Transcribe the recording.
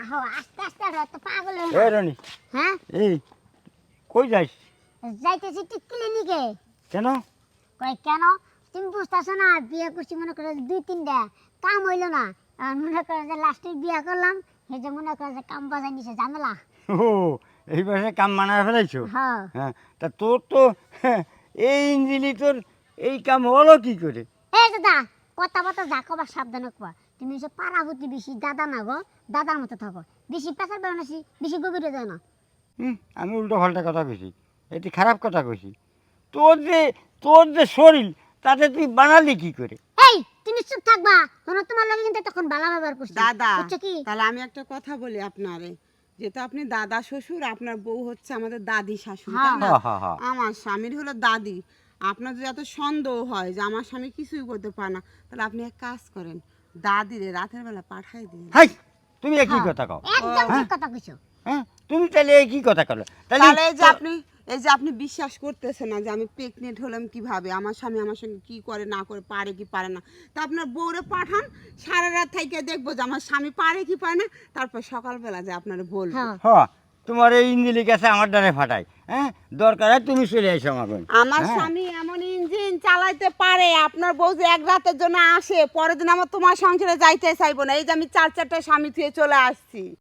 আহো আস্তে আস্তে আরো তো পাগল হয়ে এ না। রনি হ্যাঁ এই কই যাইস যাইতেছি একটু ক্লিনিকে। কেন কই কেন তুমি বুঝতেছো না বিয়ে করছি মনে করো যে 2-3টা কাম হইলো না আর মনে করো যে লাস্টে বিয়ে করলাম এই যে মনে করো যে কাম বাজাই নিছে ঝামেলা। ও এই বয়সে কাম মানায় ফেলাইছো হ্যাঁ হ্যাঁ তা তোর তো এই ইঞ্জিনি তোর এই কাম হলো কি করে এই দাদা কথা বলতে যা কবার সাবধানে কবা। তুমি যে পাড়াপতি বেশি দাদা না গো দাদার মতো থাকো বেশি পেশার বেরোনাছি বেশি গভীরে যায় না। আমি উল্টো পাল্টা কথা কইছি এটি খারাপ কথা কইছি তোর যে শরীর তাতে তুই বানালি কি করে এই তুমি চুপ থাকবা শোনো তোমার লগে কিন্তু তখন ভালো ব্যবহার করছি দাদা বুঝছো কি তাহলে আমি একটা কথা বলি আপনারে যেহেতু আপনি দাদা শ্বশুর আপনার বউ হচ্ছে আমাদের দাদি শাশুড়ি তাই না? হ্যাঁ, হ্যাঁ। আমার স্বামীর হলো দাদি আপনার যদি এত সন্দেহ হয় যে আমার স্বামী কিছুই করতে পারে না তাহলে আপনি এক কাজ করেন দাদিরে রাতের বেলা পাঠাই দিন হাই তুমি একই হ্যাঁ, কথা কও একদম ঠিক কথা কইছো। হ্যাঁ তুমি তাহলে একই কথা কও তাহলে এই যে আপনি বিশ্বাস করতেছেন না যে আমি প্রেগনেন্ট হলাম কিভাবে আমার স্বামী আমার সঙ্গে কি করে না করে পারে কি পারে না তা আপনার বউরে পাঠান সারা রাত থেকে দেখবো যে আমার স্বামী পারে কি পারে না তারপর সকালবেলা যে আপনারা বলবো হ্যাঁ হ্যাঁ তোমার এই ইঞ্জিলি কাছে আমার দ্বারে ফাটাই হ্যাঁ দরকার হয় তুমি চলে এসো আমাকে আমার হ্যাঁ। স্বামী এমন ইঞ্জিন চালাইতে পারে আপনার বউ যে এক রাতের জন্য আসে পরের দিন আমার তোমার সংসারে যাইতে চাইবো না এই যে আমি 4-4টা স্বামী থুয়ে চলে আসছি